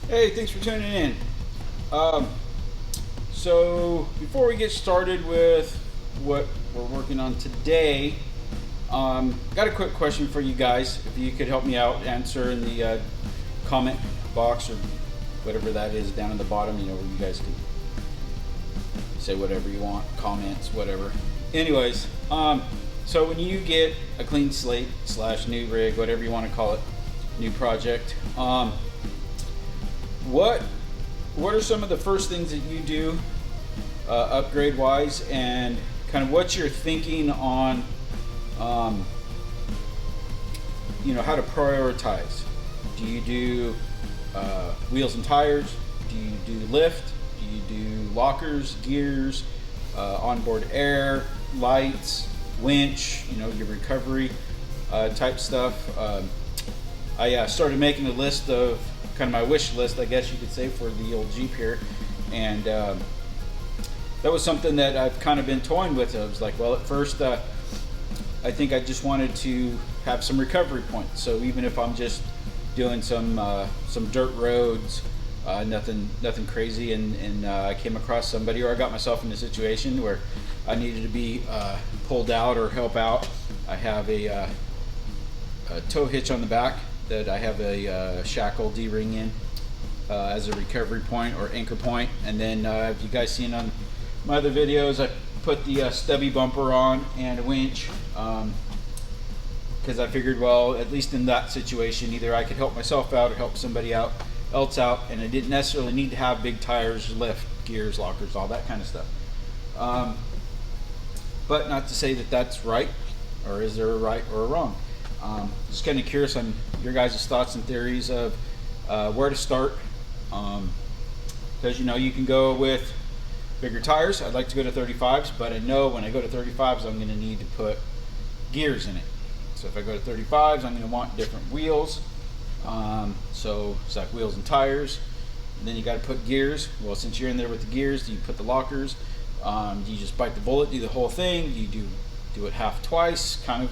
Hey, thanks for tuning in. Um, so, before we get started with what we're working on today, got a quick question for you guys. If you could help me out, answer in the comment box or whatever that is down at the bottom, where you guys can say whatever you want, comments, whatever. Anyways, so when you get a clean slate slash new rig, whatever you want to call it, new project, what what are some of the first things that you do upgrade wise, and kind of what's your thinking on um, how to prioritize? Do you do wheels and tires? Do you do lift? Do you do lockers, gears, onboard air, lights, winch? Your recovery type stuff. I started making a list of kind of my wish list, I guess you could say, for the old Jeep here, and that was something that I've kind of been toying with. I was like, well, at first, I think I just wanted to have some recovery points. So even if I'm just doing some dirt roads, nothing crazy, and I came across somebody, or I got myself in a situation where I needed to be pulled out or help out. I have a tow hitch on the back that I have a shackle D-ring in as a recovery point or anchor point. And then if you guys seen on my other videos, I put the stubby bumper on and a winch, because I figured, well, at least in that situation, either I could help myself out or help somebody else out, and I didn't necessarily need to have big tires, lift, gears, lockers, all that kind of stuff. But not to say that that's right, or is there a right or a wrong. Just kind of curious on your guys' thoughts and theories of where to start, because you can go with bigger tires. I'd like to go to 35s, but I know when I go to 35s, I'm going to need to put gears in it. So if I go to 35s, I'm going to want different wheels. So it's like wheels and tires. And then you got to put gears. Well, since you're in there with the gears, do you put the lockers? Do you just bite the bullet, do the whole thing? Do you do it half twice kind of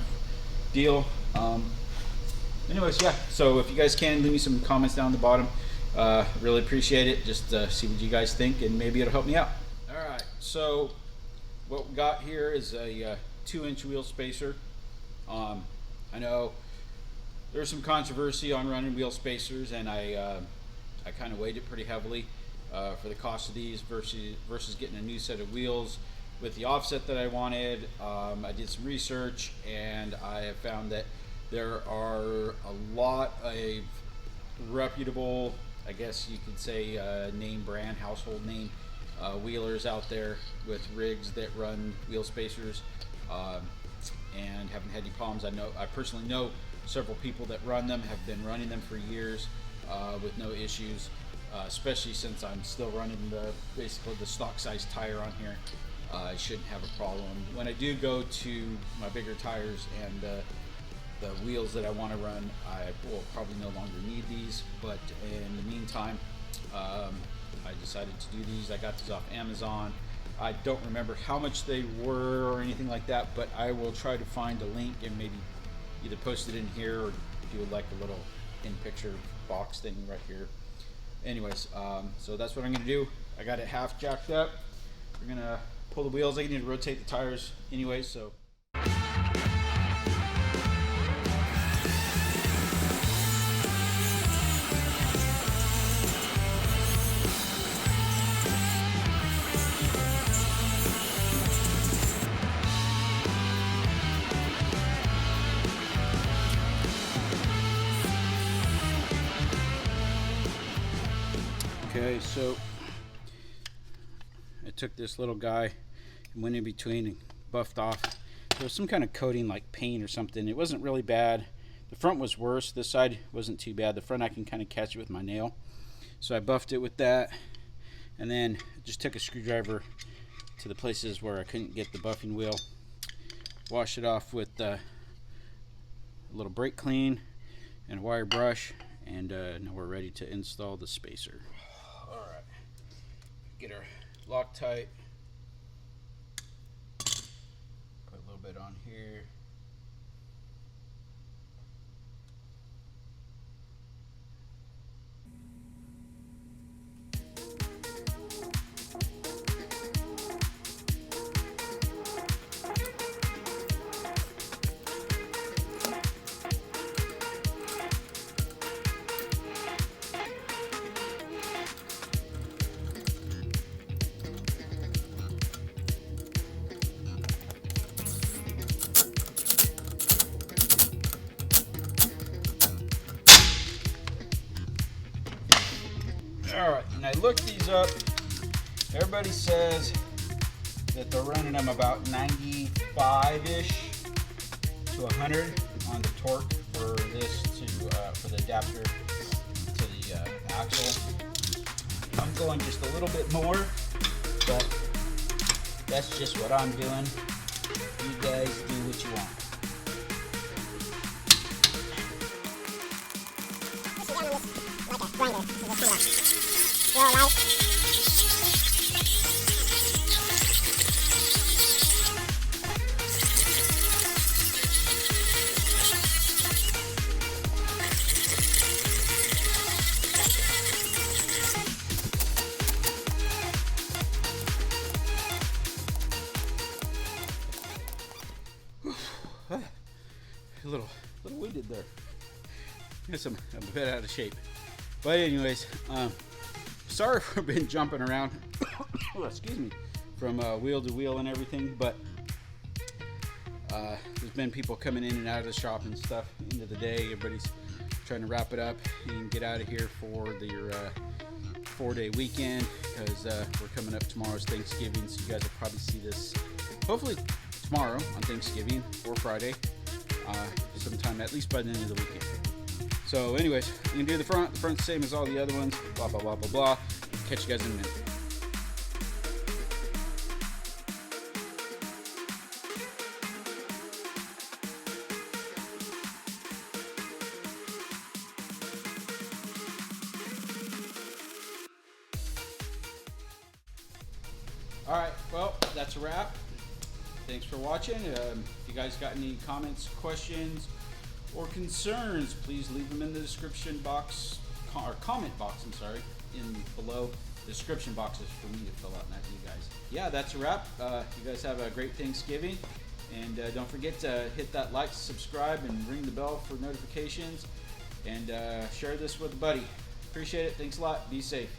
deal? Anyways, yeah. So if you guys can, leave me some comments down the bottom. Really appreciate it. Just see what you guys think, and maybe it'll help me out. All right. So what we got here is a 2-inch wheel spacer. I know there's some controversy on running wheel spacers, and I kind of weighed it pretty heavily for the cost of these versus getting a new set of wheels with the offset that I wanted. I did some research, and I have found that there are a lot of reputable, I guess you could say, name brand, household name wheelers out there with rigs that run wheel spacers, and haven't had any problems. I personally know several people that run them, have been running them for years with no issues, especially since I'm still running basically the stock size tire on here. I shouldn't have a problem. When I do go to my bigger tires and the wheels that I want to run, I will probably no longer need these. But in the meantime, I decided to do these. I got these off Amazon. I don't remember how much they were or anything like that, but I will try to find a link and maybe either post it in here or do like a little in-picture box thing right here. Anyways, so that's what I'm going to do. I got it half jacked up. We're going to pull the wheels. I need to rotate the tires anyway, so. Okay, so I took this little guy and went in between and buffed off. There was some kind of coating like paint or something. It wasn't really bad. The front was worse. This side wasn't too bad. The front I can kind of catch it with my nail. So I buffed it with that, and then just took a screwdriver to the places where I couldn't get the buffing wheel. Wash it off with a little brake clean and a wire brush, and now we're ready to install the spacer. Alright, get our Loctite, put a little bit on here, looked these up. Everybody says that they're running them about 95-ish to 100 on the torque for this for the adapter to the axle. I'm going just a little bit more, but that's just what I'm doing. You guys do what you want. Grinder. This is a real light. A little winded there. Yes, I'm a bit out of shape. But anyways, sorry for been jumping around. Excuse me, from wheel to wheel and everything. But there's been people coming in and out of the shop and stuff. End of the day, everybody's trying to wrap it up and get out of here for your 4-day weekend, because we're coming up. Tomorrow's Thanksgiving, so you guys will probably see this hopefully tomorrow on Thanksgiving or Friday, sometime at least by the end of the weekend. So anyways, I'm gonna do the front. The front's the same as all the other ones. Blah blah blah blah blah. Catch you guys in a minute. All right, well, that's a wrap. Thanks for watching. If you guys got any comments, questions, or concerns, please leave them in the description box, or comment box, I'm sorry, in below. The description box is for me to fill out, not you guys. Yeah, that's a wrap. You guys have a great Thanksgiving. And don't forget to hit that like, subscribe, and ring the bell for notifications. And share this with a buddy. Appreciate it. Thanks a lot. Be safe.